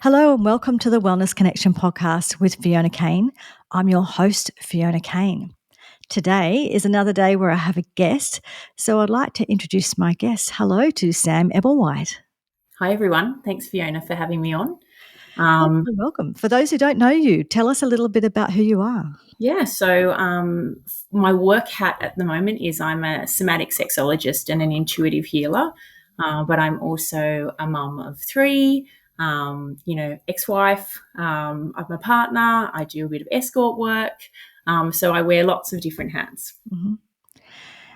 Hello and welcome to the Wellness Connection podcast with Fiona Kane. I'm your host, Fiona Kane. Today is another day where I have a guest, so I'd like to introduce my guest. Hello to Sam Ebblewhite. Hi, everyone. Thanks, Fiona, for having me on. You're welcome. For those who don't know you, tell us a little bit about who you are. My work hat at the moment is I'm a somatic sexologist and an intuitive healer, but I'm also a mum of three, ex-wife. I'm a partner. I do a bit of escort work. So I wear lots of different hats. Mm-hmm.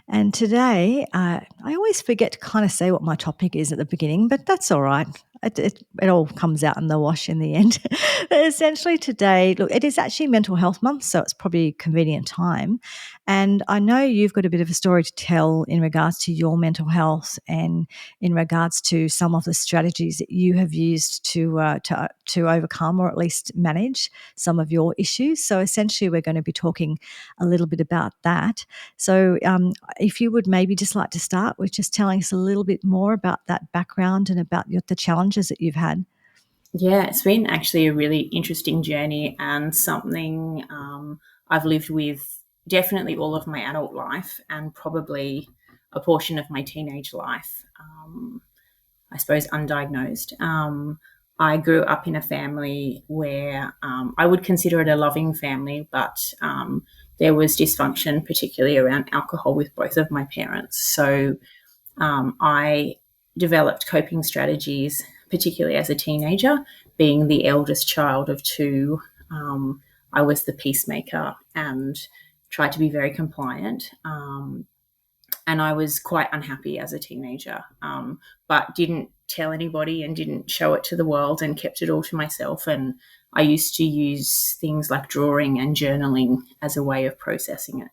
And today, I always forget to kind of say what my topic is at the beginning, but that's all right. It all comes out in the wash in the end. But essentially today, look, it is actually Mental Health Month, so it's probably a convenient time. And I know you've got a bit of a story to tell in regards to your mental health and in regards to some of the strategies that you have used to overcome or at least manage some of your issues. So essentially, we're going to be talking a little bit about that. So if you would maybe just like to start with just telling us a little bit more about that background and about the challenges that you've had. Yeah, it's been actually a really interesting journey and something I've lived with definitely all of my adult life and probably a portion of my teenage life, I suppose undiagnosed. I grew up in a family where I would consider it a loving family, but there was dysfunction, particularly around alcohol with both of my parents. So I developed coping strategies, particularly as a teenager. Being the eldest child of two, I was the peacemaker and tried to be very compliant. And I was quite unhappy as a teenager, but didn't tell anybody and didn't show it to the world and kept it all to myself. And I used to use things like drawing and journaling as a way of processing it.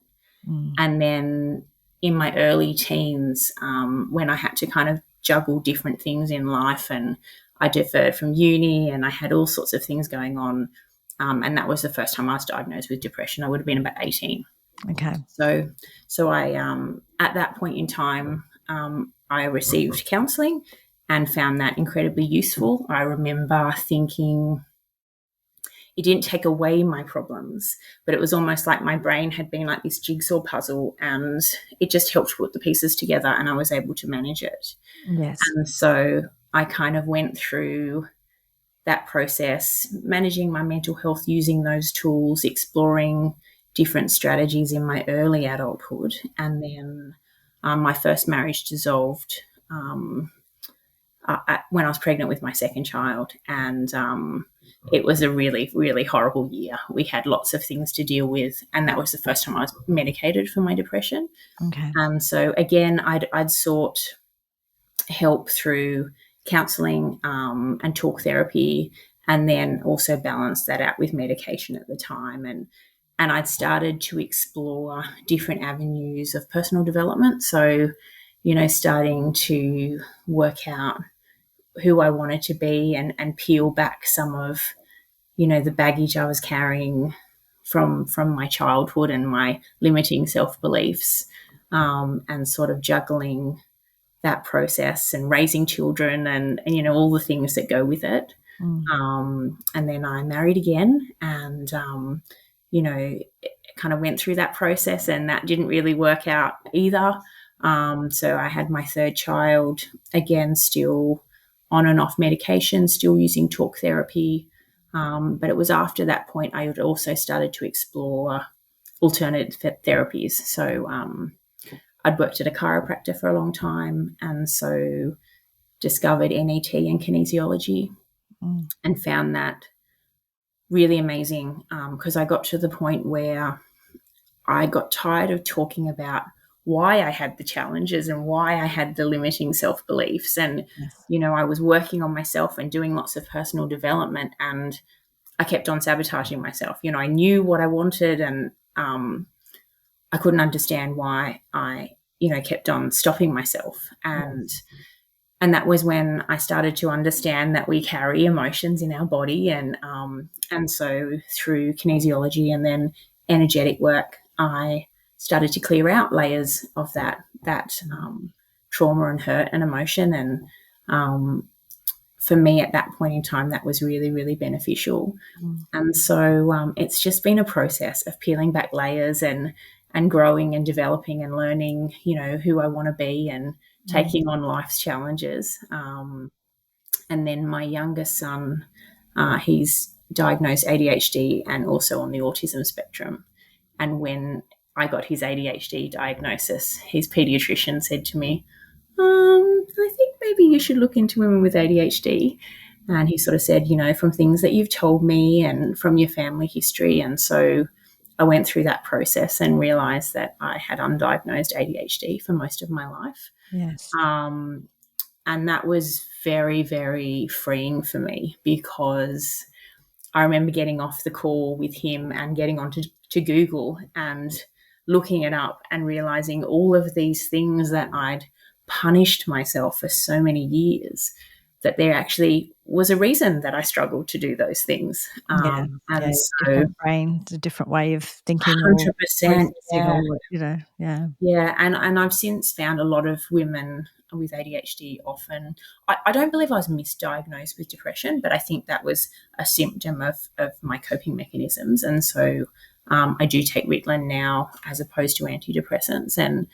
And then in my early teens, when I had to kind of juggle different things in life and I deferred from uni and I had all sorts of things going on. And that was the first time I was diagnosed with depression. I would have been about 18. Okay. So I, at that point in time, I received counselling and found that incredibly useful. I remember thinking it didn't take away my problems, but it was almost like my brain had been like this jigsaw puzzle and it just helped put the pieces together and I was able to manage it. Yes. And so I kind of went through that process, managing my mental health, using those tools, exploring different strategies in my early adulthood. And then my first marriage dissolved when I was pregnant with my second child. And it was a really, really horrible year. We had lots of things to deal with. And that was the first time I was medicated for my depression. Okay. And so, again, I'd sought help through counselling and talk therapy, and then also balanced that out with medication at the time. And I'd started to explore different avenues of personal development. So, starting to work out who I wanted to be and peel back some of, the baggage I was carrying from my childhood and my limiting self-beliefs, and sort of juggling that process and raising children and all the things that go with it. And then I married again and, kind of went through that process and that didn't really work out either. So I had my third child, again, still on and off medication, still using talk therapy. But it was after that point I had also started to explore alternative therapies. So I'd worked at a chiropractor for a long time and so discovered NET and kinesiology and found that really amazing because I got to the point where I got tired of talking about why I had the challenges and why I had the limiting self-beliefs. And, I was working on myself and doing lots of personal development and I kept on sabotaging myself. I knew what I wanted and I couldn't understand why I, kept on stopping myself. And that was when I started to understand that we carry emotions in our body. And so through kinesiology and then energetic work, I started to clear out layers of that trauma and hurt and emotion and for me at that point in time, that was really, really beneficial. Mm. And so it's just been a process of peeling back layers and growing and developing and learning, who I want to be and taking on life's challenges. And then my youngest son, he's diagnosed ADHD and also on the autism spectrum. And when I got his ADHD diagnosis, his pediatrician said to me, I think maybe you should look into women with ADHD. And he sort of said, from things that you've told me and from your family history. And so I went through that process and realized that I had undiagnosed ADHD for most of my life. Yes. And that was very, very freeing for me, because I remember getting off the call with him and getting onto to Google and looking it up and realizing all of these things that I'd punished myself for so many years, that there actually was a reason that I struggled to do those things. Yeah. And so Different brain, it's a different way of thinking or 100%, processing or, yeah. Yeah, and I've since found a lot of women with ADHD often. I don't believe I was misdiagnosed with depression, but I think that was a symptom of my coping mechanisms. And so I do take Ritalin now as opposed to antidepressants. And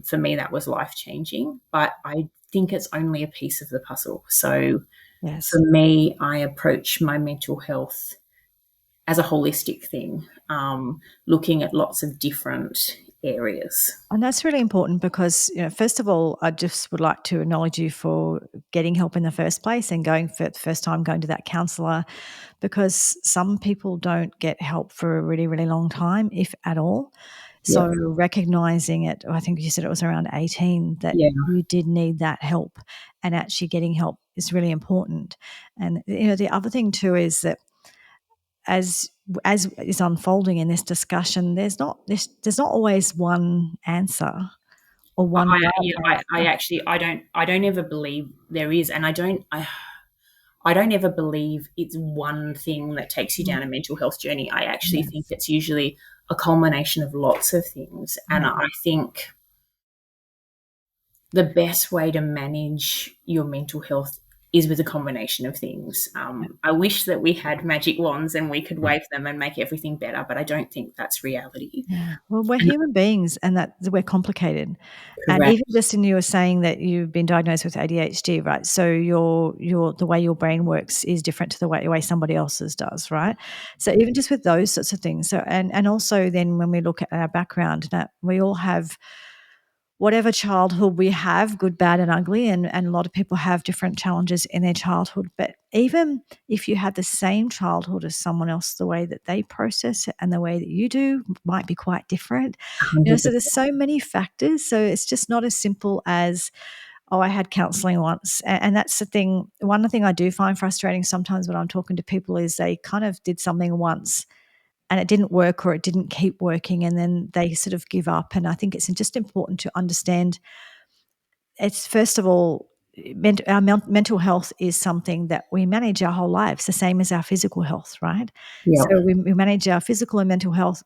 for me, that was life-changing. But I think it's only a piece of the puzzle. So Yes. for me, I approach my mental health as a holistic thing, looking at lots of different areas. And that's really important because, first of all, I just would like to acknowledge you for getting help in the first place and going for the first time going to that counsellor, because some people don't get help for a really, really long time, if at all. So Yeah, recognising it, I think you said it was around 18, that yeah, you did need that help, and actually getting help is really important. And, the other thing too is that as is unfolding in this discussion, there's not always one answer or one right I answer. actually I don't ever believe there is, and I don't ever believe it's one thing that takes you Mm, down a mental health journey. I actually think yes. it's usually a culmination of lots of things, and Yeah. I think the best way to manage your mental health is with a combination of things. I wish that we had magic wands and we could wave them and make everything better, but I don't think that's reality. Yeah. Well, we're And human beings and that we're complicated. And correct. even just in you were saying that you've been diagnosed with ADHD, right? So your the way your brain works is different to the way somebody else's does, right? So even just with those sorts of things. So and also then when we look at our background, that we all have whatever childhood we have, good, bad, and ugly, and a lot of people have different challenges in their childhood. But even if you have the same childhood as someone else, the way that they process it and the way that you do might be quite different. So 100%. there's so many factors. So it's just not as simple as, oh, I had counselling once. And that's the thing. One thing I do find frustrating sometimes when I'm talking to people is they kind of did something once and it didn't work or it didn't keep working, and then they sort of give up. And I think it's just important to understand, it's first of all, our mental health is something that we manage our whole lives, the same as our physical health, right? Yeah, So we manage our physical and mental health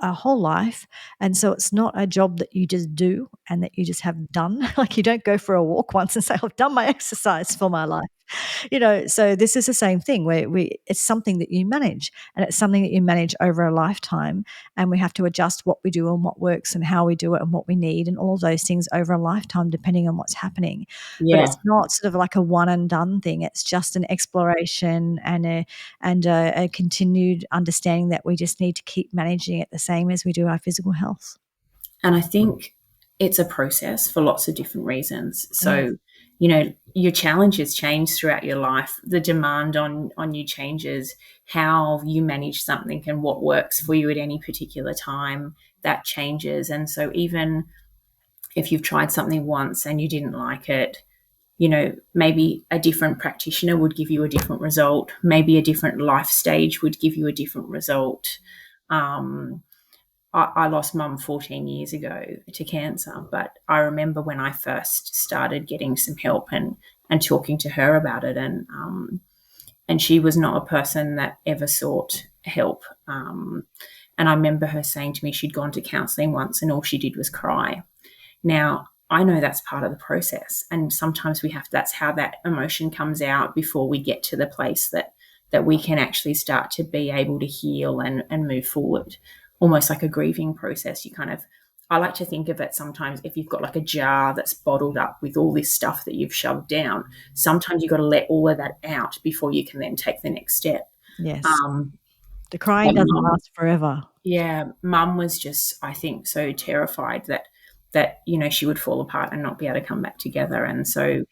our whole life. And so it's not a job that you just do and that you just have done. Like you don't go for a walk once and say, I've done my exercise for my life. So this is the same thing where it's something that you manage, and it's something that you manage over a lifetime, and we have to adjust what we do and what works and how we do it and what we need and all of those things over a lifetime depending on what's happening. But yeah. it's not sort of like a one and done thing. It's just an exploration and a continued understanding that we just need to keep managing it the same as we do our physical health. And I think it's a process for lots of different reasons. Yeah. So, your challenges change throughout your life. The demand on you changes, how you manage something and what works for you at any particular time, that changes. And so even if you've tried something once and you didn't like it, maybe a different practitioner would give you a different result. Maybe a different life stage would give you a different result. Um, I lost mum 14 years ago to cancer, but I remember when I first started getting some help and talking to her about it, and she was not a person that ever sought help. And I remember her saying to me she'd gone to counselling once and all she did was cry. Now, I know that's part of the process. And sometimes that's how that emotion comes out before we get to the place that we can actually start to be able to heal and move forward, almost like a grieving process. I like to think of it sometimes, if you've got like a jar that's bottled up with all this stuff that you've shoved down, sometimes you've got to let all of that out before you can then take the next step. Yes. Um, The crying but doesn't last forever. yeah, mum was just, I think, so terrified that she would fall apart and not be able to come back together. And so,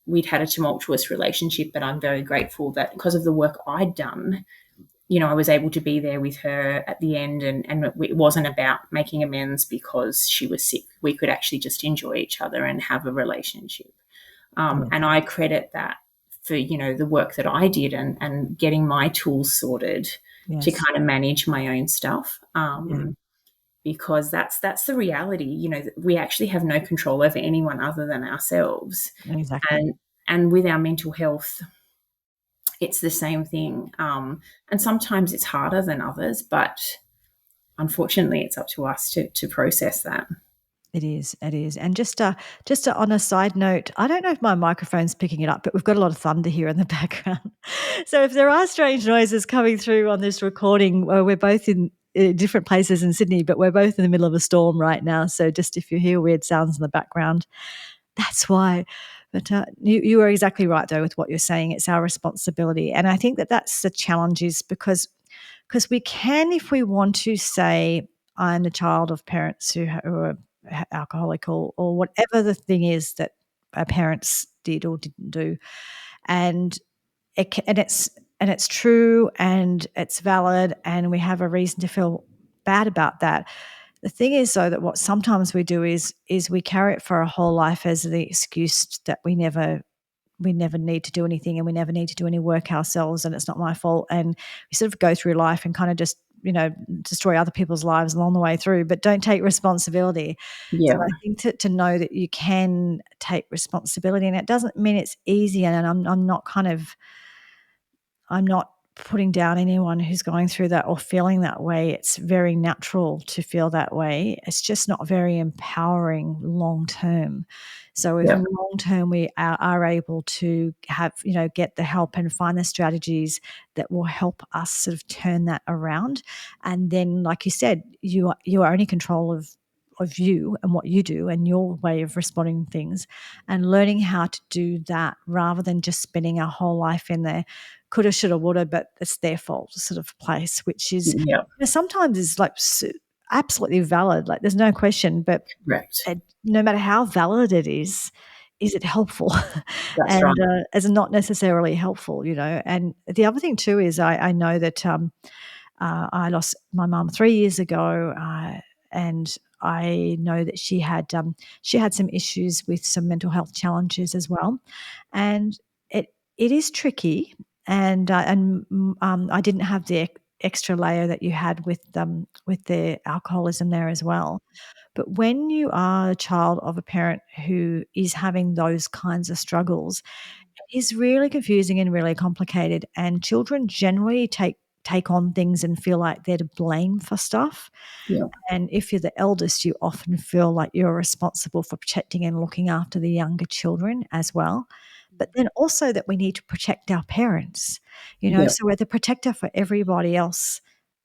we'd had a tumultuous relationship, but I'm very grateful that because of the work I'd done, I was able to be there with her at the end, and it wasn't about making amends because she was sick. We could actually just enjoy each other and have a relationship. Yeah. And I credit that for, the work that I did and getting my tools sorted to Yes. kind of manage my own stuff. Yeah. Because that's the reality. We actually have no control over anyone other than ourselves. Exactly. And with our mental health, it's the same thing. And sometimes it's harder than others, but unfortunately, it's up to us to process that. It is. It is. And just on a side note, I don't know if my microphone's picking it up, but we've got a lot of thunder here in the background. So if there are strange noises coming through on this recording, we're both in different places in Sydney, but we're both in the middle of a storm right now. So just if you hear weird sounds in the background, that's why. But you are exactly right, though, with what you're saying. It's our responsibility. And I think that that's the challenge, is because we can, if we want to, say, I'm the child of parents who are alcoholic, or whatever the thing is that our parents did or didn't do. And it's true, and it's valid, and we have a reason to feel bad about that. The thing is, though, that what sometimes we do is we carry it for our whole life as the excuse that we never need to do anything, and we never need to do any work ourselves, and it's not my fault. And we sort of go through life and kind of just, destroy other people's lives along the way through, but don't take responsibility. So Yeah, I think to know that you can take responsibility, and it doesn't mean it's easy. And I'm not putting down anyone who's going through that or feeling that way. It's very natural to feel that way. It's just not very empowering long term. So if yeah, long term we are able to have, get the help and find the strategies that will help us sort of turn that around. And then, like you said, you are only control of you and what you do and your way of responding to things, and learning how to do that rather than just spending our whole life in there coulda, shoulda, woulda, but it's their fault sort of place, which is, yeah, sometimes is like absolutely valid. Like there's no question, but correct. no matter how valid it is it helpful? That's And right. is it not necessarily helpful? And the other thing too is I know that I lost my mum 3 years ago, and I know that she had some issues with some mental health challenges as well, and it is tricky. And I didn't have the extra layer that you had with the alcoholism there as well. But when you are a child of a parent who is having those kinds of struggles, it is really confusing and really complicated. And children generally take on things and feel like they're to blame for stuff. Yeah, And if you're the eldest, you often feel like you're responsible for protecting and looking after the younger children as well. But then also that we need to protect our parents, yeah, so we're the protector for everybody else,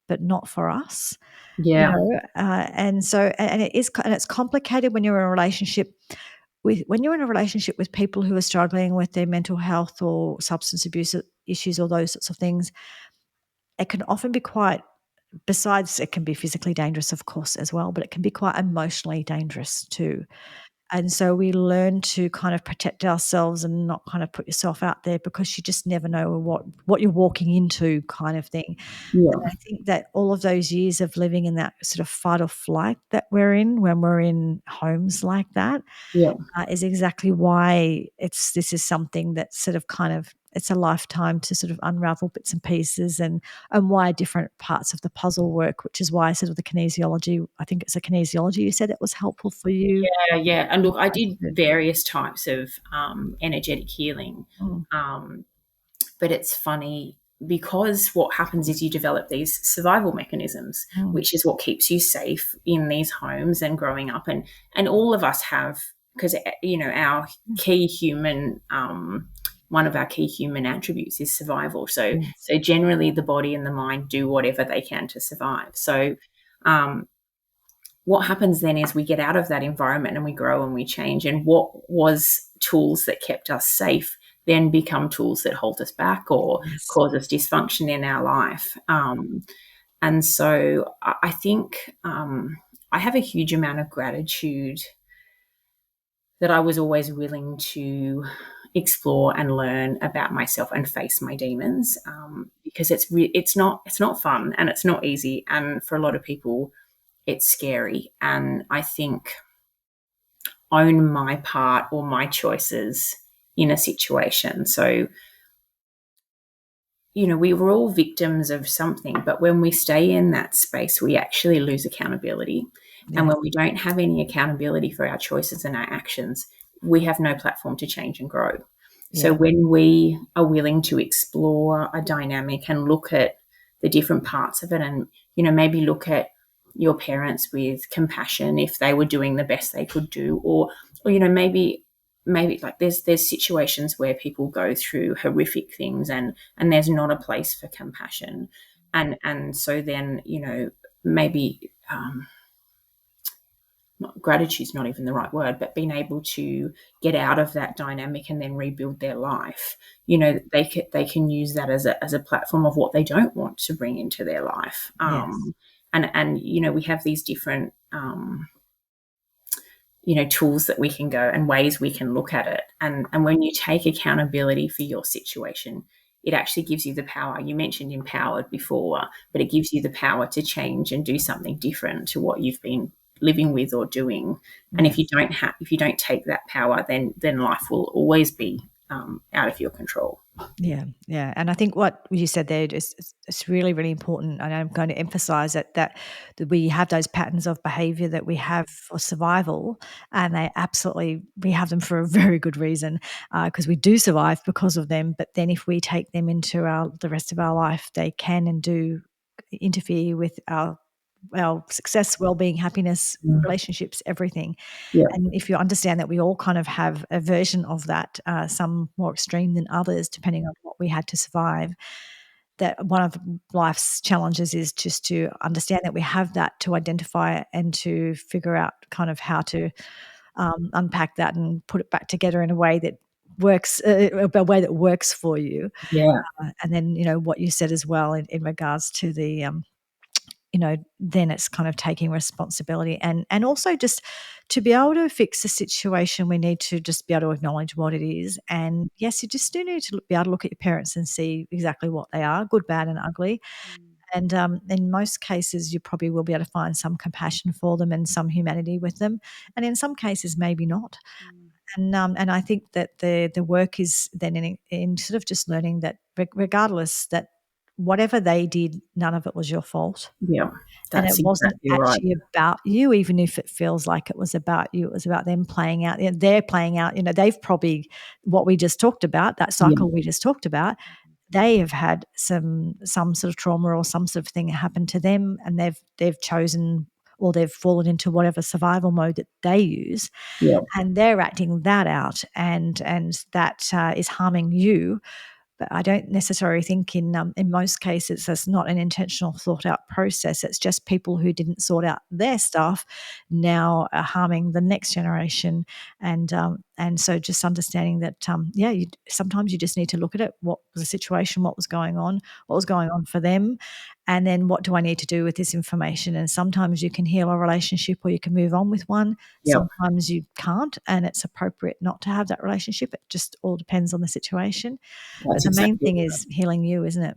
but not for us. yeah, And it's complicated when you're in a relationship with people who are struggling with their mental health or substance abuse issues or those sorts of things. It can often be quite, besides it can be physically dangerous, of course, as well, but it can be quite emotionally dangerous too. And so we learn to kind of protect ourselves and not kind of put yourself out there, because you just never know what you're walking into, kind of thing. yeah, I think that all of those years of living in that sort of fight or flight that we're in when we're in homes like that, yeah, is exactly why this is something that sort of kind of, it's a lifetime to sort of unravel bits and pieces, and why different parts of the puzzle work, which is why sort of the kinesiology, I think it's a kinesiology you said that was helpful for you. yeah. And look, I That's did good. various types of energetic healing, Mm. but it's funny. because what happens is you develop these survival mechanisms, Mm. which is what keeps you safe in these homes and growing up. And all of us have, because, our key human, one of our key human attributes is survival. So, Yes. so generally the body and the mind do whatever they can to survive. So, what happens then is we get out of that environment and we grow and we change. And what was tools that kept us safe then become tools that hold us back or Yes. cause us dysfunction in our life. And so I think I have a huge amount of gratitude that I was always willing to explore and learn about myself and face my demons, because it's not fun and it's not easy, and for a lot of people it's scary. And I think own my part or my choices in a situation. So, we were all victims of something, but when we stay in that space, we actually lose accountability. And Yes. when we don't have any accountability for our choices and our actions, we have no platform to change and grow. So Yeah. when we are willing to explore a dynamic and look at the different parts of it, and, maybe look at your parents with compassion if they were doing the best they could do, or maybe like there's situations where people go through horrific things and there's not a place for compassion, and so then maybe gratitude's not even the right word, but being able to get out of that dynamic and then rebuild their life. They can use that as a platform of what they don't want to bring into their life. Yes. And we have these different tools that we can go and ways we can look at it. And when you take accountability for your situation, it actually gives you the power. You mentioned empowered before, but it gives you the power to change and do something different to what you've been living with or doing. And if you Yes. don't take that power, then life will always be out of your control. Yeah, yeah, and I think what you said there is it's really, really important, and I'm going to emphasize that we have those patterns of behavior that we have for survival, and we have them for a very good reason, because we do survive because of them, but then if we take them into the rest of our life, they can and do interfere with our success, well-being, happiness, Mm. relationships, everything. Yeah, And if you understand that we all kind of have a version of that, some more extreme than others, depending on what we had to survive, that one of life's challenges is just to understand that we have that, to identify and to figure out kind of how to unpack that and put it back together in a way that works, a way that works for you. yeah, And then, what you said as well in regards to the then it's kind of taking responsibility and also just to be able to fix the situation, we need to just be able to acknowledge what it is. And yes, you just do need to be able to look at your parents and see exactly what they are, good, bad, and ugly. And in most cases, you probably will be able to find some compassion for them and some humanity with them. And in some cases, maybe not. And I think that the work is then in sort of just learning that regardless that whatever they did, none of it was your fault. yeah. And That's it wasn't exactly right. actually about you, even if it feels like it was about you. It was about them playing out. They're playing out. They've probably what we just talked about, that Yeah, cycle we just talked about. They have had some sort of trauma or some sort of thing happen to them, and they've chosen or they've fallen into whatever survival mode that they use, yeah, and they're acting that out, and that is harming you. But I don't necessarily think in most cases that's not an intentional thought out process. It's just people who didn't sort out their stuff now are harming the next generation. And so just understanding that sometimes you just need to look at it. What was the situation? What was going on? What was going on for them? And then what do I need to do with this information? And sometimes you can heal a relationship or you can move on with one. yeah. Sometimes you can't, and it's appropriate not to have that relationship. It just all depends on the situation. But That's the main exactly thing right. is healing you, isn't it?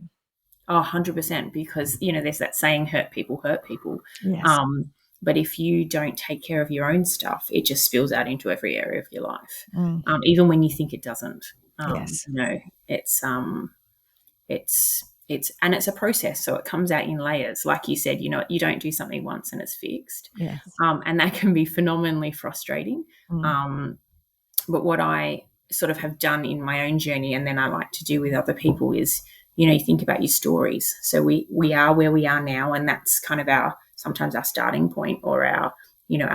Oh, 100%, because, there's that saying, hurt people hurt people. Yes. Um, but if you don't take care of your own stuff, it just spills out into every area of your life, Mm. even when you think it doesn't. Yes. It's and it's a process, so it comes out in layers. Like you said, you don't do something once and it's fixed, Yes. and that can be phenomenally frustrating. Mm. Um, but what I sort of have done in my own journey, and then I like to do with other people, is you think about your stories. So we are where we are now, and that's kind of sometimes our starting point, or our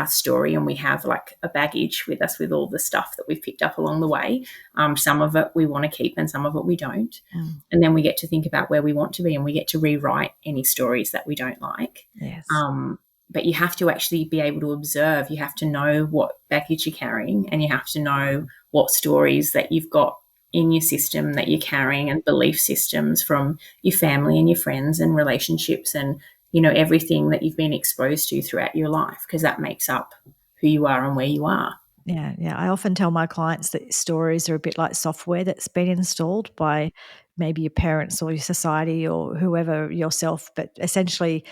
story, and we have like a baggage with us with all the stuff that we've picked up along the way. Some of it we want to keep and some of it we don't. And then we get to think about where we want to be, and we get to rewrite any stories that we don't like. Yes. But you have to actually be able to observe. You have to know what baggage you're carrying, and you have to know what stories that you've got in your system that you're carrying, and belief systems from your family and your friends and relationships, and everything that you've been exposed to throughout your life, because that makes up who you are and where you are. Yeah, yeah. I often tell my clients that stories are a bit like software that's been installed by maybe your parents or your society or whoever, yourself, but essentially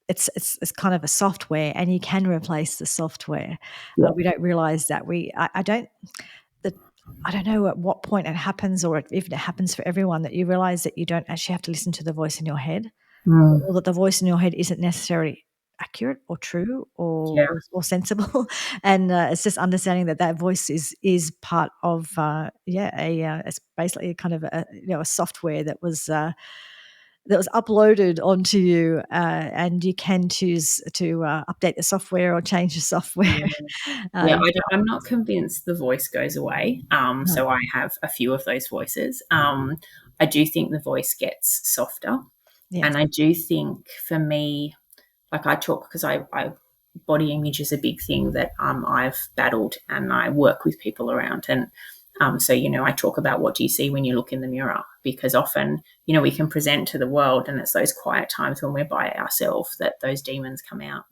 it's kind of a software, and you can replace the software. Yeah. We don't realize that. I don't know at what point it happens, or if it happens for everyone, that you realize that you don't actually have to listen to the voice in your head, or that the voice in your head isn't necessarily accurate or true or Yeah. sensible. And it's just understanding that voice is part of it's basically kind of a software that was uploaded onto you, and you can choose to update the software or change the software. Yeah, I'm not convinced the voice goes away. So I have a few of those voices. I do think the voice gets softer. Yes. And I do think for me, like I talk, because I body image is a big thing that I've battled and I work with people around. And so, I talk about, what do you see when you look in the mirror? Because often, we can present to the world, and it's those quiet times when we're by ourselves that those demons come out.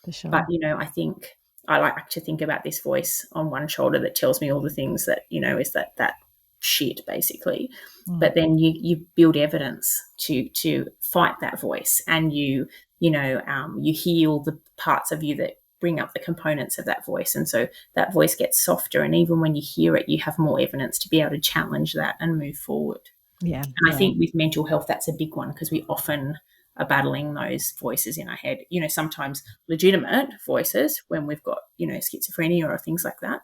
For sure. But, I think I like to think about this voice on one shoulder that tells me all the things that, is that shit, basically. But then you build evidence to fight that voice, and you heal the parts of you that bring up the components of that voice. And so that voice gets softer. And even when you hear it, you have more evidence to be able to challenge that and move forward. Yeah. And I think with mental health, that's a big one, because we often are battling those voices in our head, sometimes legitimate voices when we've got, schizophrenia or things like that.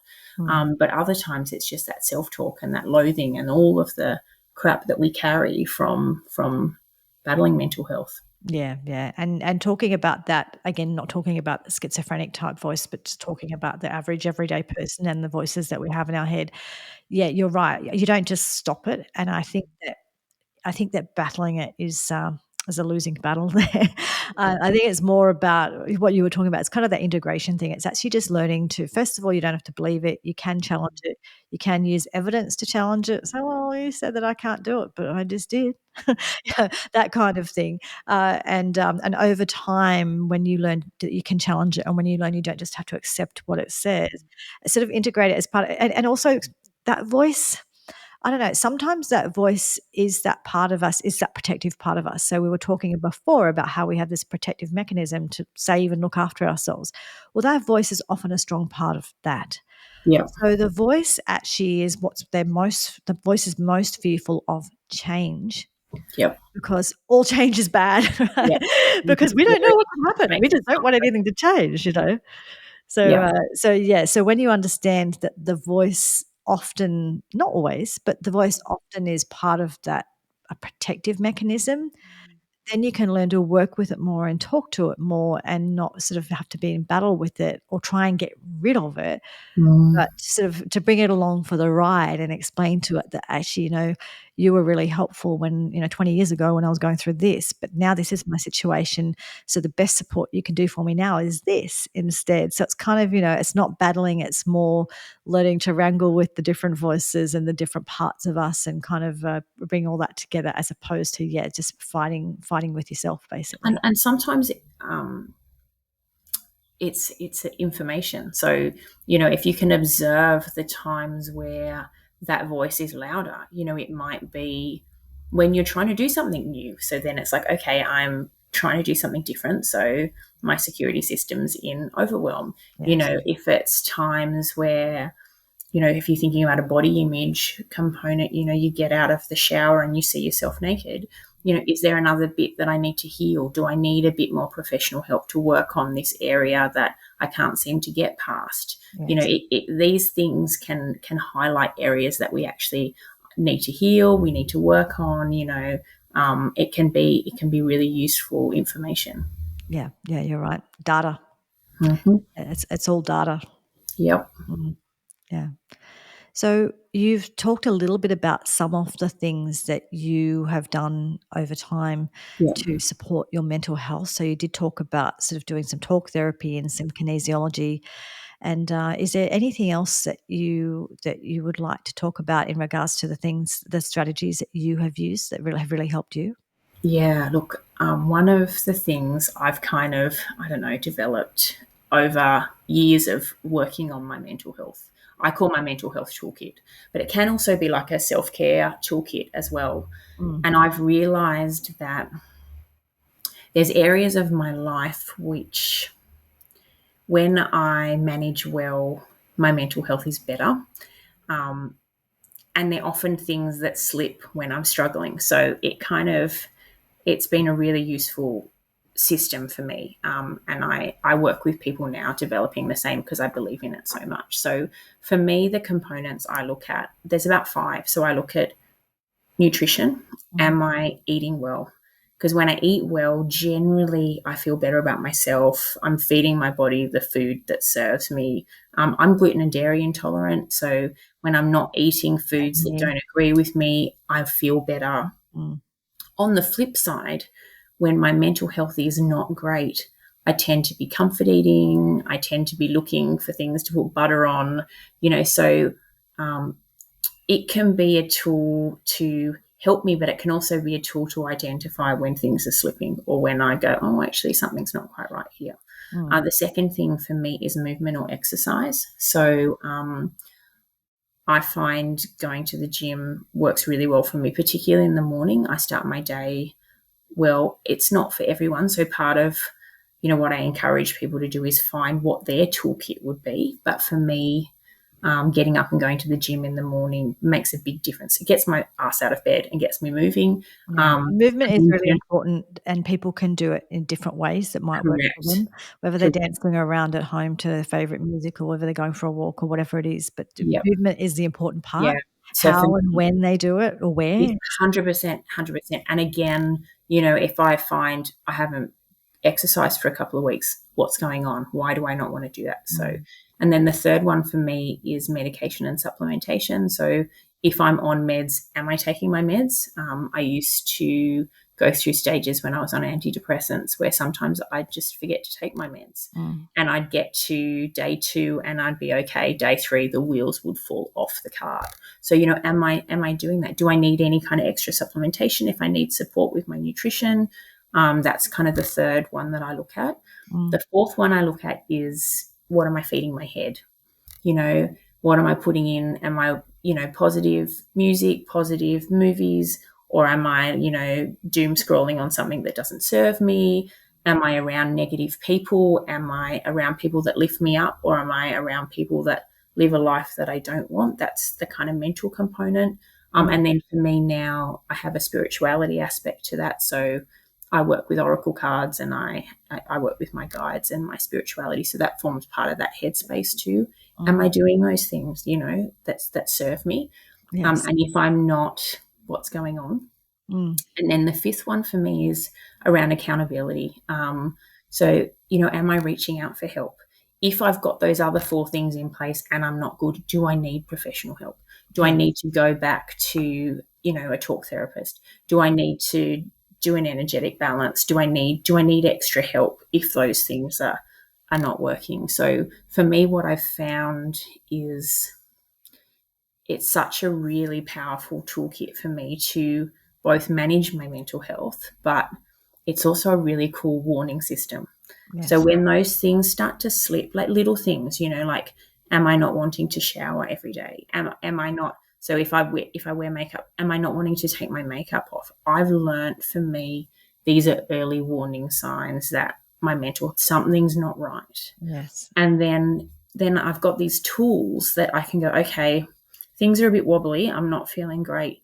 But other times it's just that self-talk and that loathing and all of the crap that we carry from battling mental health. Yeah, yeah. And talking about that, again, not talking about the schizophrenic type voice, but just talking about the average everyday person and the voices that we have in our head. Yeah, you're right. You don't just stop it. And I think that battling it is a losing battle there. I think it's more about what you were talking about. It's kind of that integration thing. It's actually just learning to, first of all, you don't have to believe it. You can challenge it. You can use evidence to challenge it. So, well, you said that I can't do it, but I just did. That kind of thing. And over time, when you learn that you can challenge it, and when you learn you don't just have to accept what it says, sort of integrate it as part of, and also that voice. I don't know, sometimes that voice is that part of us, is that protective part of us. So we were talking before about how we have this protective mechanism to save and look after ourselves. Well, that voice is often a strong part of that. Yeah. So the voice actually is the voice is most fearful of change. Yep. Because all change is bad, right? Yep. Because we don't know what can happen. We just don't want anything to change, So when you understand that the voice often, not always, but the voice often is part of that, a protective mechanism, then you can learn to work with it more and talk to it more, and not sort of have to be in battle with it or try and get rid of it, but sort of to bring it along for the ride and explain to it that actually, you were really helpful when, 20 years ago when I was going through this, but now this is my situation. So the best support you can do for me now is this instead. So it's kind of, it's not battling, it's more learning to wrangle with the different voices and the different parts of us, and kind of bring all that together, as opposed to, just fighting with yourself, basically. And sometimes it's information. So, if you can observe the times where that voice is louder, it might be when you're trying to do something new. So then it's like, okay, I'm trying to do something different. So my security system's in overwhelm. Yes. If it's times where, if you're thinking about a body image component, you get out of the shower and you see yourself naked. Is there another bit that I need to heal? Do I need a bit more professional help to work on this area that I can't seem to get past? Yes. These things can highlight areas that we actually need to heal, we need to work on, it can be really useful information. Yeah, you're right. Data. Mm-hmm. It's all data. Yep. Yeah. So you've talked a little bit about some of the things that you have done over time Yep. to support your mental health. So you did talk about sort of doing some talk therapy and some kinesiology. And is there anything else that you would like to talk about in regards to the strategies that you have used that have really helped you? Yeah, look, one of the things I've kind of, I don't know, developed over years of working on my mental health, I call my mental health toolkit, but it can also be like a self care toolkit as well. Mm, And I've realized that there's areas of my life which, when I manage well, my mental health is better. Um, and they're often things that slip when I'm struggling. So it's been a really useful system for me. And I work with people now developing the same because I believe in it so much. So for me, the components I look at, there's about 5. So I look at nutrition. mm, Am I eating well? Because when I eat well, generally I feel better about myself. I'm feeding my body the food that serves me. I'm gluten and dairy intolerant. So when I'm not eating foods that yeah. don't agree with me, I feel better. Mm, On the flip side, when my mental health is not great, I tend to be comfort eating. I tend to be looking for things to put butter on, so um, it can be a tool to help me, but it can also be a tool to identify when things are slipping or when I go, oh, actually, something's not quite right here. mm, The second thing for me is movement or exercise. So I find going to the gym works really well for me, particularly in the morning. I start my day well. It's not for everyone. So part of, what I encourage people to do is find what their toolkit would be. But for me, getting up and going to the gym in the morning makes a big difference. It gets my ass out of bed and gets me moving. yeah. Movement is really Yeah, important, and people can do it in different ways that might work for correct. them, whether they're Correct. dancing around at home to their favorite music or whether they're going for a walk or whatever it is, but Yep. movement is the important Yeah. part. So for How and me, when they do it or where. it's 100%, 100%. And again, if I find I haven't exercised for a couple of weeks, what's going on? Why do I not want to do that? So, Mm, and then the third one for me is medication and supplementation. So, if I'm on meds, am I taking my meds? I used to go through stages when I was on antidepressants where sometimes I'd just forget to take my meds. mm, And I'd get to day 2 and I'd be okay. Day 3, the wheels would fall off the cart. So, am I doing that? Do I need any kind of extra supplementation if I need support with my nutrition? That's kind of the third one that I look at. mm, The fourth one I look at is, what am I feeding my head? What am I putting in? Am I, positive music, positive movies, or am I, doom scrolling on something that doesn't serve me? Am I around negative people? Am I around people that lift me up, or am I around people that live a life that I don't want? That's the kind of mental component. mm, And then for me now, I have a spirituality aspect to that. So I work with oracle cards, and I work with my guides and my spirituality. So that forms part of that headspace too. Am mm. I doing those things, that serve me? Yes. And if I'm not, what's going on? Mm, And then the fifth one for me is around accountability. So, am I reaching out for help? If I've got those other 4 things in place and I'm not good, do I need professional help? Do I yeah. need to go back to, a talk therapist? Do I need to do an energetic balance? Do I need extra help if those things are not working? So for me, what I've found is it's such a really powerful toolkit for me to both manage my mental health, but it's also a really cool warning system. So Yes. when those things start to slip, like little things, like, am I not wanting to shower every day? Am I not? So if I wear makeup, am I not wanting to take my makeup off? I've learned, for me, these are early warning signs that my mental something's not right. Yes. And then I've got these tools that I can go, okay, things are a bit wobbly. I'm not feeling great.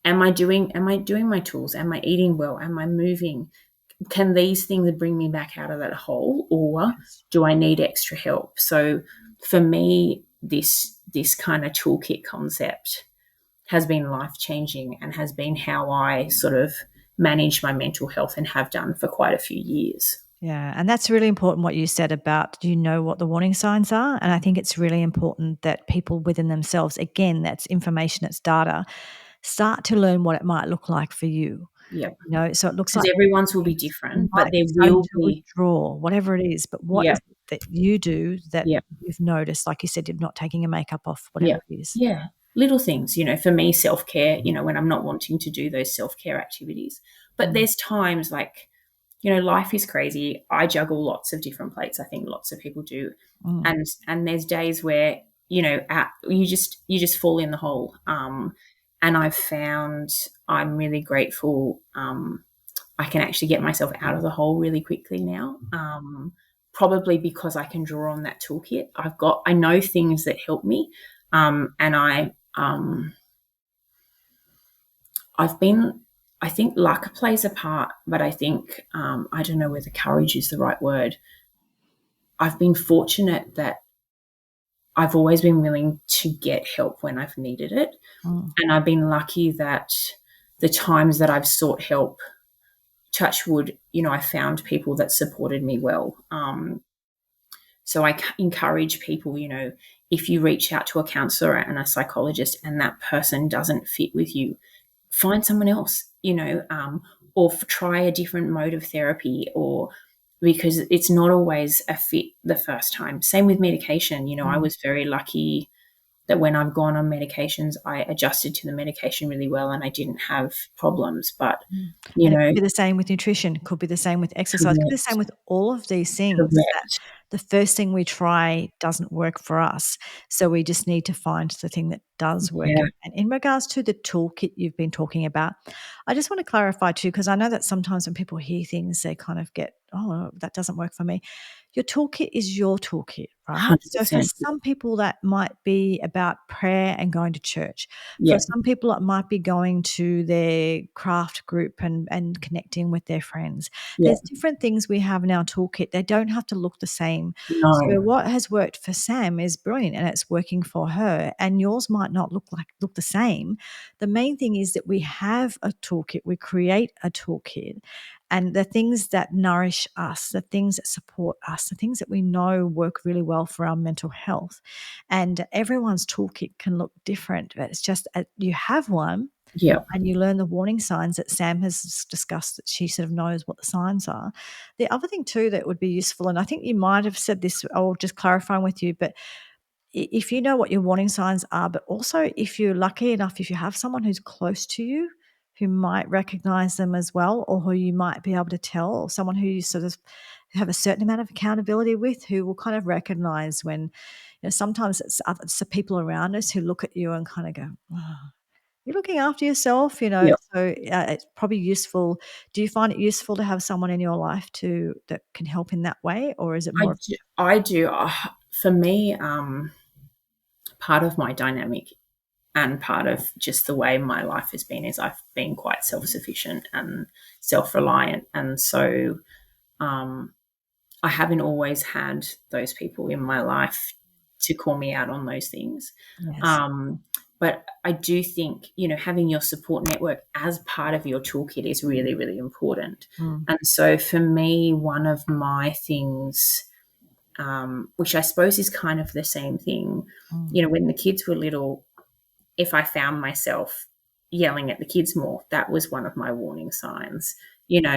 Am I doing my tools? Am I eating well? Am I moving? Can these things bring me back out of that hole, or Yes. do I need extra help? So for me, this kind of toolkit concept has been life changing and has been how I sort of manage my mental health and have done for quite a few years. Yeah, and that's really important what you said about you know what the warning signs are, and I think it's really important that people within themselves, again, that's information, it's data, start to learn what it might look like for you. Yeah. You know, so it looks Because like everyone's will be you different, might but there be starting will to be, withdraw, whatever it is, but what yeah, is it that you do that yeah, you've noticed, like you said, you're not taking your makeup off, yeah, whatever it is? yeah. Little things, for me, self-care, when I'm not wanting to do those self-care activities. But Mm, there's times like, life is crazy. I juggle lots of different plates. I think lots of people do. mm, And there's days where, you just fall in the hole. And I've found I'm really grateful. I can actually get myself out of the hole really quickly now. Probably because I can draw on that toolkit. I know things that help me. And I've been, I think luck plays a part, but I think, I don't know whether courage is the right word. I've been fortunate that I've always been willing to get help when I've needed it. mm, And I've been lucky that the times that I've sought help, touch wood, I found people that supported me well. So I encourage people, if you reach out to a counselor and a psychologist and that person doesn't fit with you, find someone else, or try a different mode of therapy, or because it's not always a fit the first time. Same with medication. I mm. was very lucky that when I've gone on medications, I adjusted to the medication really well and I didn't have problems. But, Mm. you And it know, could be the same with nutrition, it could be the same with exercise, it could be the same correct, with all of these things that correct. the first thing we try doesn't work for us. So we just need to find the thing that does work. Yeah, And in regards to the toolkit you've been talking about, I just want to clarify too, because I know that sometimes when people hear things, they kind of get, oh, that doesn't work for me. Your toolkit is your toolkit, right? So for 100%. some people, that might be about prayer and going to church. For Yeah, some people, it might be going to their craft group and connecting with their friends. yeah. There's different things we have in our toolkit. They don't have to look the same. So No, what has worked for Sam is brilliant and it's working for her. And yours might not look the same. The main thing is that we have a toolkit. We create a toolkit. And the things that nourish us, the things that support us, the things that we know work really well for our mental health. And everyone's toolkit can look different, but it's just you have one yeah, and you learn the warning signs that Sam has discussed, that she sort of knows what the signs are. The other thing too that would be useful, and I think you might have said this, I'll just clarifying with you, but if you know what your warning signs are, but also if you're lucky enough, if you have someone who's close to you who might recognize them as well, or who you might be able to tell, or someone who you sort of have a certain amount of accountability with, who will kind of recognize when, sometimes it's the people around us who look at you and kind of go, oh, you're looking after yourself, yeah. so it's probably useful. Do you find it useful to have someone in your life that can help in that way, or is it I more of do. I do. For me, part of my dynamic and part of just the way my life has been is I've been quite self-sufficient and self-reliant, and so um, I haven't always had those people in my life to call me out on those things. yes. Um, but I do think, having your support network as part of your toolkit is really, really important. Mm, And so for me, one of my things, which I suppose is kind of the same thing, mm, when the kids were little, if I found myself yelling at the kids more, that was one of my warning signs.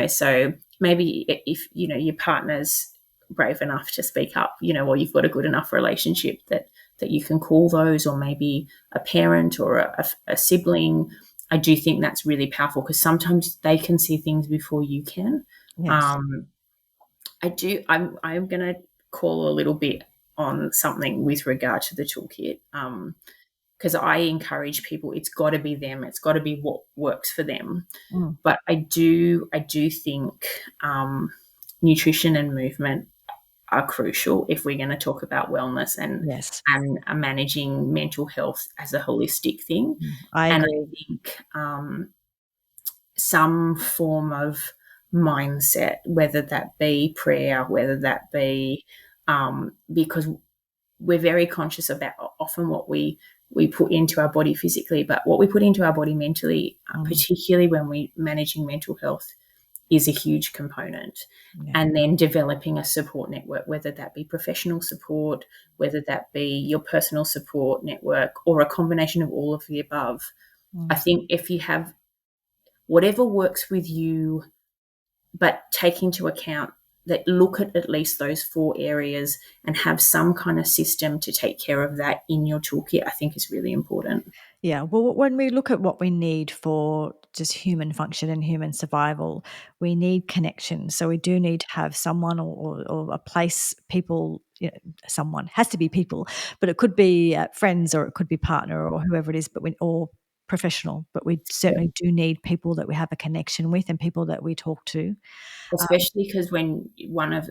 So maybe if your partner's brave enough to speak up, or you've got a good enough relationship that you can call those, or maybe a parent or a sibling. I do think that's really powerful because sometimes they can see things before you can. yes. Um, I do. I'm going to call a little bit on something with regard to the toolkit. Because I encourage people, it's got to be them. It's got to be what works for them. Mm, But I do think nutrition and movement are crucial if we're going to talk about wellness and yes. managing mental health as a holistic thing. I And I agree. think some form of mindset, whether that be prayer, whether that be because we're very conscious about often what we we put into our body physically, but what we put into our body mentally, particularly when we're managing mental health, is a huge component. Yeah. And then developing a support network, whether that be professional support, whether that be your personal support network, or a combination of all of the above. I think if you have whatever works with you, but take into account that, look at least those 4 areas and have some kind of system to take care of that in your toolkit, I think is really important. Yeah. Well, when we look at what we need for just human function and human survival, we need connection. So we do need to have someone or a place, people, someone has to be people, but it could be friends or it could be partner or whoever it is, or professional. But we certainly do need people that we have a connection with and people that we talk to. Especially because when one of,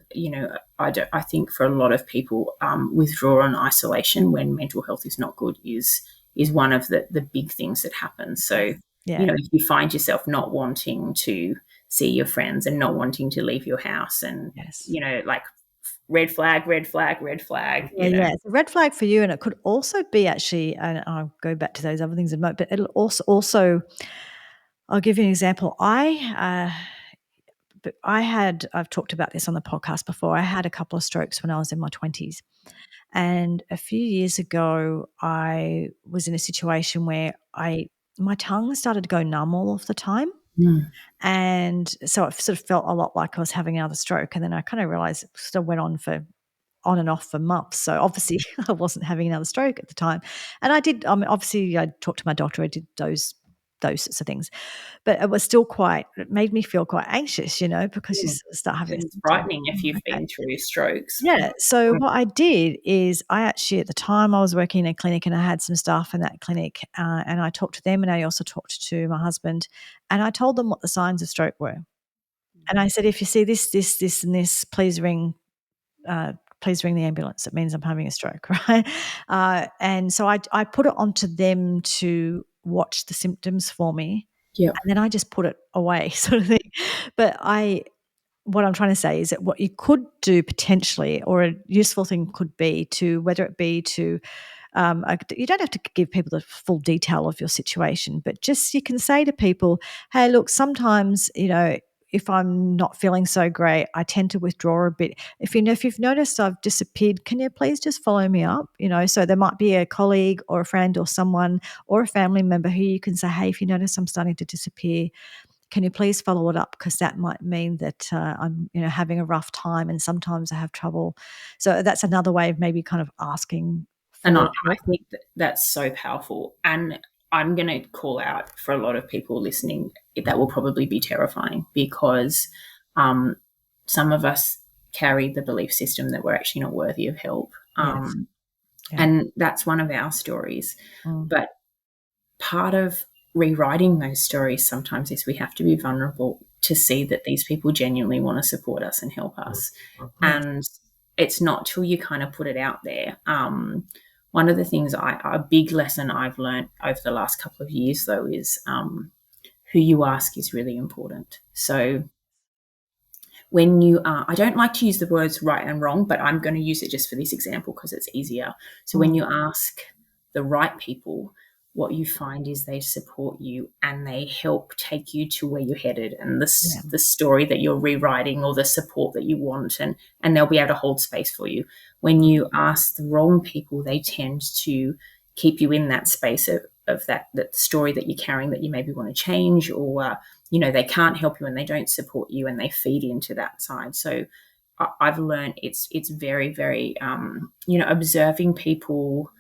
I think for a lot of people, withdrawal and isolation when mental health is not good is one of the big things that happens. So, if you find yourself not wanting to see your friends and not wanting to leave your house and, like red flag, red flag, red flag. Yeah, it's a red flag for you, and it could also be actually, and I'll go back to those other things in a moment, but it'll also I'll give you an example. I've talked about this on the podcast before. I had a couple of strokes when I was in my 20s. And a few years ago, I was in a situation where my tongue started to go numb all of the time. And so it sort of felt a lot like I was having another stroke. And then I kind of realized it still went on and off for months. So obviously I wasn't having another stroke at the time. And obviously I talked to my doctor. I did those sorts of things. But it was still it made me feel quite anxious, because you start having it's frightening if you've been through strokes. Yeah. So what I did is I actually, at the time, I was working in a clinic and I had some staff in that clinic, and I talked to them, and I also talked to my husband, and I told them what the signs of stroke were. And I said, if you see this, this, this, and this, please ring the ambulance. It means I'm having a stroke, right? And so I put it onto them to watch the symptoms for me. Yeah. And then I just put it away, sort of thing. But what I'm trying to say is that what you could do potentially, or a useful thing could be whether it be to, you don't have to give people the full detail of your situation, but just you can say to people, hey, look, sometimes, if I'm not feeling so great, I tend to withdraw a bit. If you've noticed I've disappeared, can you please just follow me up? So there might be a colleague or a friend or someone or a family member who you can say, hey, if you notice I'm starting to disappear, can you please follow it up? Because that might mean that I'm, having a rough time, and sometimes I have trouble. So that's another way of maybe kind of asking for help. I think that's so powerful. And I'm going to call out for a lot of people listening, that will probably be terrifying, because some of us carry the belief system that we're actually not worthy of help. Yes. Yeah. And that's one of our stories. But part of rewriting those stories sometimes is we have to be vulnerable to see that these people genuinely want to support us and help us. And it's not till you kind of put it out there. One of the things a big lesson I've learned over the last couple of years, though, is who you ask is really important. So when you I don't like to use the words right and wrong, but I'm going to use it just for this example because it's easier. So when you ask the right people, what you find is they support you and they help take you to where you're headed and the story that you're rewriting, or the support that you want, and they'll be able to hold space for you. When you ask the wrong people, they tend to keep you in that space of that story that you're carrying that you maybe want to change, or they can't help you and they don't support you and they feed into that side. So I've learned it's very, very observing people.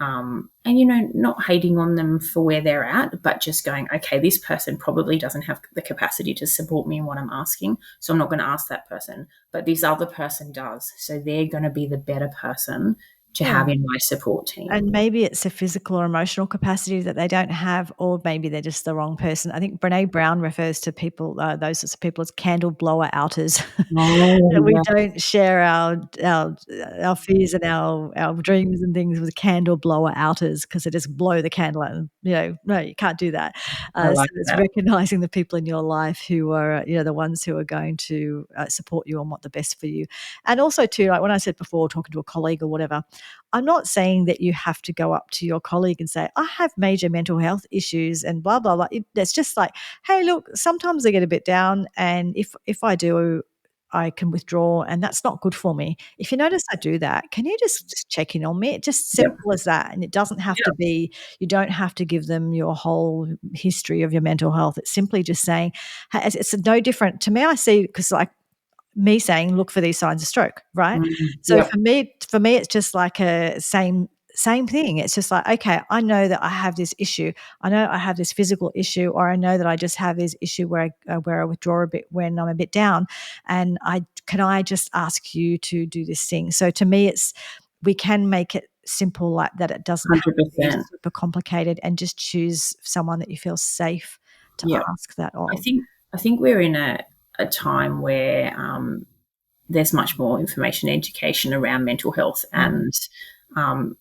And, not hating on them for where they're at, but just going, okay, this person probably doesn't have the capacity to support me in what I'm asking, so I'm not going to ask that person. But this other person does, so they're going to be the better person to have in my support team. And maybe it's a physical or emotional capacity that they don't have, or maybe they're just the wrong person. I think Brene Brown refers to people, those sorts of people, as candle blower outers. We don't share our fears and our dreams and things with candle blower outers, because they just blow the candle out. And, no, you can't do that. So it's recognizing the people in your life who are, the ones who are going to support you and want the best for you. And also too, like when I said before, talking to a colleague or whatever, I'm not saying that you have to go up to your colleague and say, I have major mental health issues and blah, blah, blah. It's just like, hey, look, sometimes I get a bit down. And if I do, I can withdraw, and that's not good for me. If you notice I do that, can you just check in on me? It's just Yep. simple as that. And it doesn't have to Yep. be, you don't have to give them your whole history of your mental health. It's simply just saying, hey, it's no different to me. I see, because like me saying, look for these signs of stroke, right? So Yep. for me, it's just like a same thing. It's just like, okay, I know that I have this issue. I know I have this physical issue, or I know that I just have this issue where I withdraw a bit when I'm a bit down. And I just ask you to do this thing? So to me, we can make it simple like that. It doesn't have to be 100%. super complicated, and just choose someone that you feel safe to Yep. ask that I of. think I think we're in a time where there's much more information and education around mental health, and um,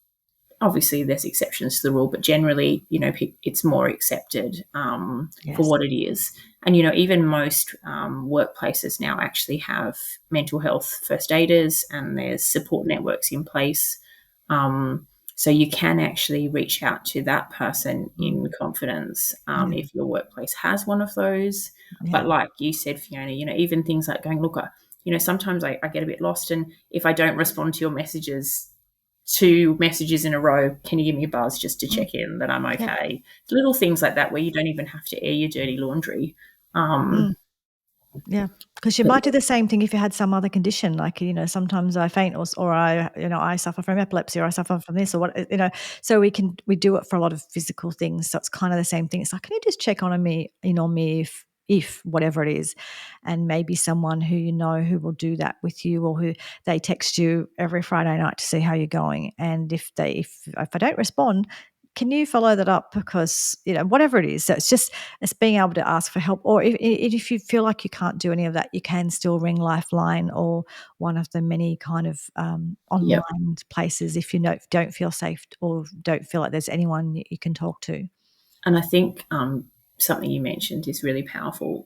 obviously there's exceptions to the rule, but generally, it's more accepted for Yes. what it is. And, even most workplaces now actually have mental health first aiders, and there's support networks in place. Um, so you can actually reach out to that person Mm. in confidence Yeah. if your workplace has one of those. Yeah. But like you said, Fiona, even things like going, look, sometimes I get a bit lost, and if I don't respond to your messages 2 messages in a row, can you give me a buzz just to Mm. check in that I'm Yeah. okay? Little things like that where you don't even have to air your dirty laundry. Mm. Um, Yeah, because you but might do the same thing if you had some other condition, like, sometimes I faint, or I suffer from epilepsy, or I suffer from this, or what. So we do it for a lot of physical things. So it's kind of the same thing. It's like, can you just check on me, if whatever it is, and maybe someone who who will do that with you, or who they text you every Friday night to see how you're going. And if I don't respond, can you follow that up? Because whatever it is, so it's being able to ask for help. Or if you feel like you can't do any of that, you can still ring Lifeline, or one of the many kind of yeah, online places, if you don't feel safe, or don't feel like there's anyone you can talk to. and I think something you mentioned is really powerful.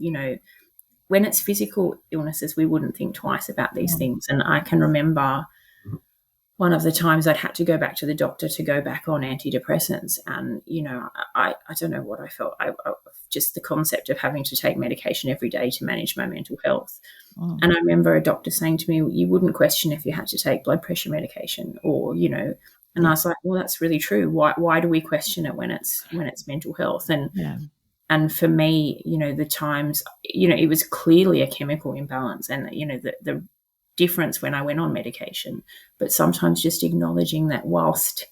When it's physical illnesses, we wouldn't think twice about these Mm. things. And I can remember one of the times I'd had to go back to the doctor to go back on antidepressants. And, I don't know what I felt. Just the concept of having to take medication every day to manage my mental health. Mm. And I remember a doctor saying to me, you wouldn't question if you had to take blood pressure medication, or, and I Yeah. was like, well, that's really true. Why do we question it when it's mental health? Yeah. And for me, the times, it was clearly a chemical imbalance, and, the difference when I went on medication. But sometimes just acknowledging that whilst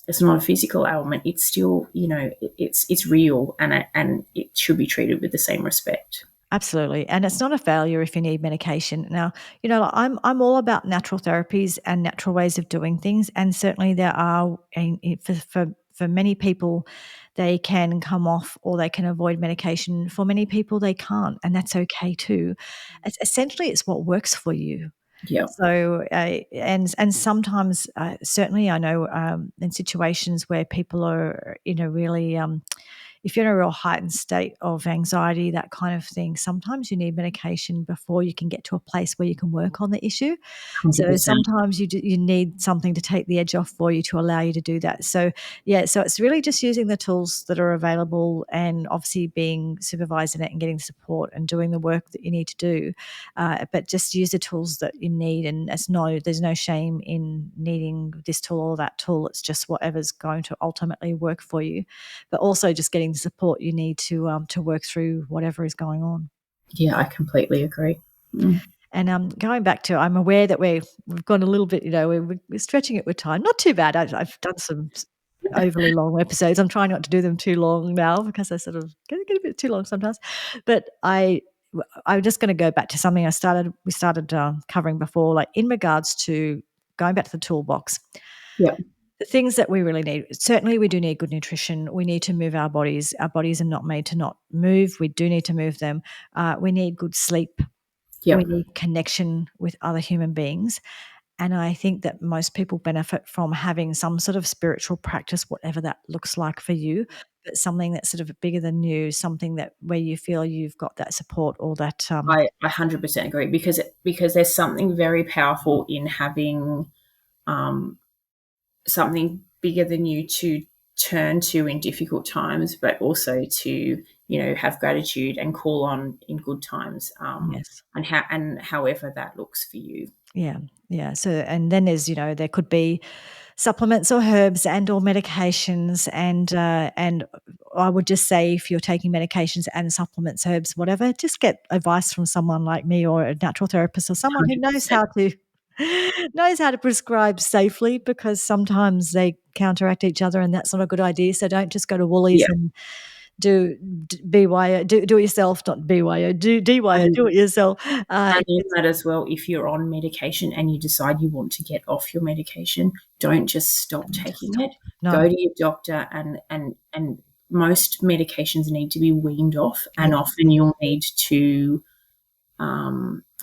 it's not a physical ailment, it's still, it's real, and it should be treated with the same respect. Absolutely, and it's not a failure if you need medication. Now, like, I'm all about natural therapies and natural ways of doing things, and certainly there are, for many people, they can come off, or they can avoid medication. For many people, they can't, and that's okay too. It's what works for you. Yeah. So, and sometimes, certainly, I know, in situations where people are in a really if you're in a real heightened state of anxiety, that kind of thing, sometimes you need medication before you can get to a place where you can work on the issue. So 100%. sometimes you need something to take the edge off for you, to allow you to do that. So yeah, so it's really just using the tools that are available, and obviously being supervised in it, and getting support, and doing the work that you need to do. But just use the tools that you need, and there's no shame in needing this tool or that tool. It's just whatever's going to ultimately work for you. But also just getting the support you need to work through whatever is going on. Yeah, I completely agree. Mm. And going back to, I'm aware that we've gone a little bit, we're stretching it with time. Not too bad. I've done some overly long episodes. I'm trying not to do them too long now, because I sort of get a bit too long sometimes. But I'm just going to go back to something we started covering before, like in regards to going back to the toolbox. Yeah. The things that we really need, certainly we do need good nutrition. We need to move our bodies. Our bodies are not made to not move. We do need to move them. We need good sleep. Yeah. We need connection with other human beings. And I think that most people benefit from having some sort of spiritual practice, whatever that looks like for you, but something that's sort of bigger than you, something that where you feel you've got that support, or that I 100% agree, because there's something very powerful in having something bigger than you to turn to in difficult times, but also to, have gratitude and call on in good times, Yes. and however that looks for you. Yeah. Yeah. So, and then there's, there could be supplements or herbs and or medications, and I would just say if you're taking medications and supplements, herbs, whatever, just get advice from someone like me or a natural therapist or someone who knows 100%. how to knows how to prescribe safely, because sometimes they counteract each other and that's not a good idea. So don't just go to Woolies Yeah. and BYO, do it yourself, not BYO, DYO, And do it yourself. And in that as well, if you're on medication and you decide you want to get off your medication, don't just stop Just taking stop. it. No. Go to your doctor, and most medications need to be weaned off, and Yes. often you'll need to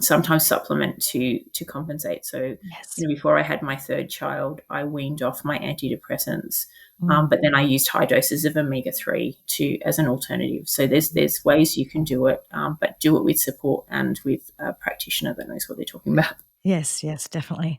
sometimes supplement to compensate. So, Yes. before I had my third child, I weaned off my antidepressants, Mm. but then I used high doses of omega-3 to as an alternative. So there's ways you can do it, but do it with support and with a practitioner that knows what they're talking about. Yes, yes, definitely.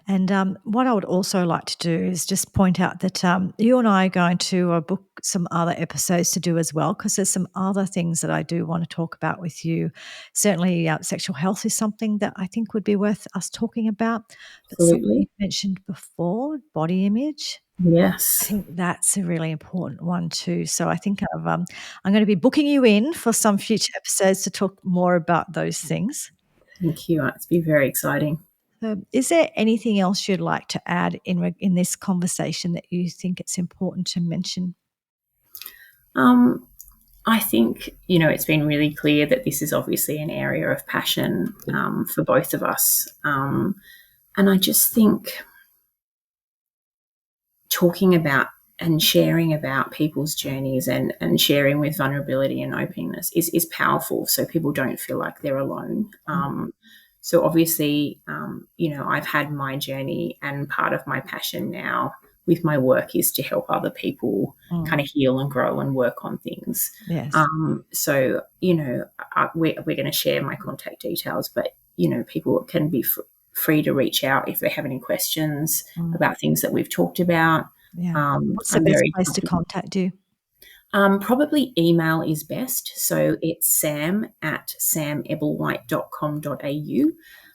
And what I would also like to do is just point out that you and I are going to book some other episodes to do as well, because there's some other things that I do want to talk about with you. Certainly, sexual health is something that I think would be worth us talking about. But something you Absolutely. mentioned before, body image. I Yes. think that's a really important one too. So I think I'm going to be booking you in for some future episodes to talk more about those things. Thank you. It's been very exciting. Is there anything else you'd like to add in this conversation that you think it's important to mention? Um, I think, it's been really clear that this is obviously an area of passion for both of us. And I just think talking about and sharing about people's journeys and sharing with vulnerability and openness is powerful, so people don't feel like they're alone. So obviously, I've had my journey, and part of my passion now with my work is to help other people Mm. kind of heal and grow and work on things. Yes. So, we're going to share my contact details, but, people can be free to reach out if they have any questions Mm. about things that we've talked about. Yeah. What's the I'm best very place to happy. contact you? Probably email is best. So it's sam@samebblewhite.com.au.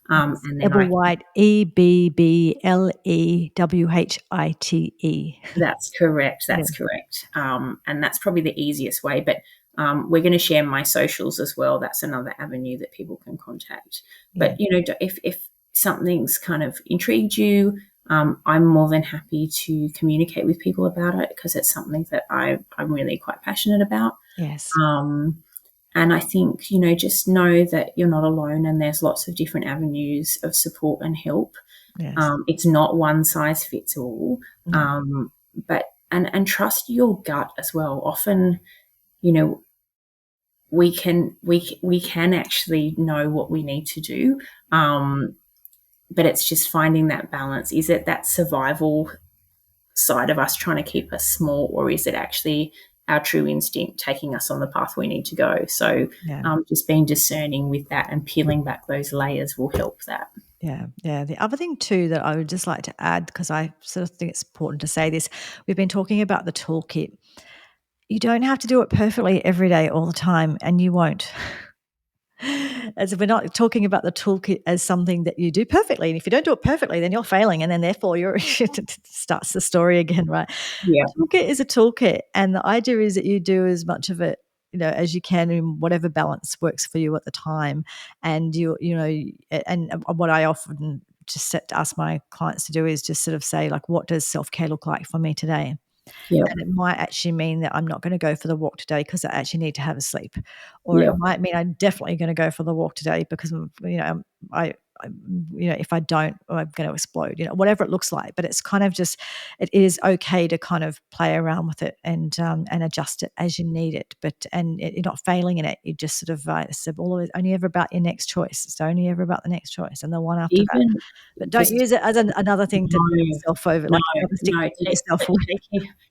That's And then Ebblewhite, Ebblewhite. that's correct. Yeah. That's correct. And that's probably the easiest way. But we're going to share my socials as well. That's another avenue that people can contact. Yeah. But, if something's kind of intrigued you, I'm more than happy to communicate with people about it, because it's something that I'm really quite passionate about. Yes. And I think, just know that you're not alone, and there's lots of different avenues of support and help. Yes. It's not one size fits all, No. but and trust your gut as well. Often, we can actually know what we need to do, but it's just finding that balance. Is it that survival side of us trying to keep us small, or is it actually our true instinct taking us on the path we need to go? So Yeah. just being discerning with that and peeling back those layers will help that. Yeah, yeah. The other thing too that I would just like to add, because I sort of think it's important to say this, we've been talking about the toolkit. You don't have to do it perfectly every day all the time, and you won't. As we're not talking about the toolkit as something that you do perfectly. And if you don't do it perfectly, then you're failing, and then therefore you're it starts the story again, right? Yeah, Toolkit is a toolkit, and the idea is that you do as much of it, as you can in whatever balance works for you at the time. And and what I often just set to ask my clients to do is just sort of say, like, what does self-care look like for me today? yeah, And it might actually mean that I'm not going to go for the walk today because I actually need to have a sleep, or it yeah. might mean I'm definitely going to go for the walk today because I if I don't, I'm going to explode. Whatever it looks like. But it's kind of just it is okay to kind of play around with it and adjust it as you need it. But you're not failing in it. You just sort of it's only ever about your next choice. It's only ever about the next choice and the one after that. Even But don't just use it as another thing to beat no, yourself over, no, like another stick no. to beat yourself with.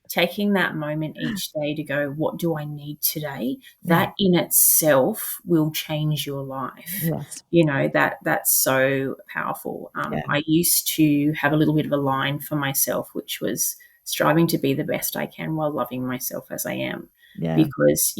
Taking that moment each day to go, what do I need today? Yeah. That in itself will change your life. Yes. That's so so powerful. Yeah. I used to have a little bit of a line for myself, which was striving to be the best I can while loving myself as I am. Yeah. Because,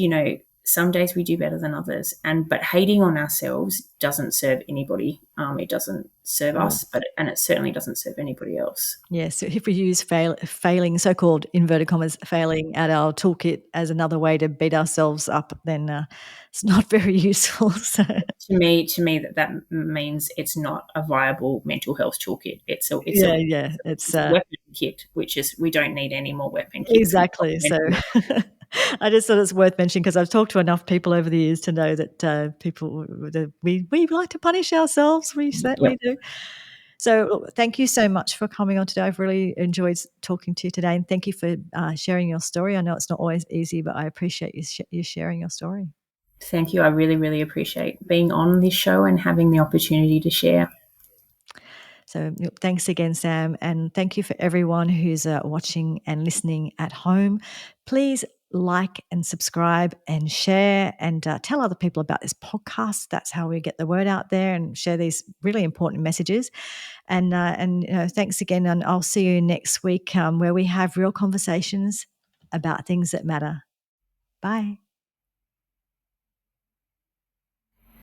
some days we do better than others, but hating on ourselves doesn't serve anybody. It doesn't serve us, and it certainly doesn't serve anybody else. Yes, so if we use failing, so-called inverted commas, failing at our toolkit as another way to beat ourselves up, then it's not very useful. So To me, that means it's not a viable mental health toolkit. It's a yeah, it's a weapon kit, which is we don't need any more weapon kits. exactly. So I just thought it's worth mentioning because I've talked to enough people over the years to know that we like to punish ourselves. We certainly Yep. do. So look, thank you so much for coming on today. I've really enjoyed talking to you today, and thank you for sharing your story. I know it's not always easy, but I appreciate you sharing your story. Thank you. I really, really appreciate being on this show and having the opportunity to share. So thanks again, Sam, and thank you for everyone who's watching and listening at home. Please like and subscribe and share and tell other people about this podcast. That's how we get the word out there and share these really important messages. And thanks again, and I'll see you next week where we have real conversations about things that matter. Bye.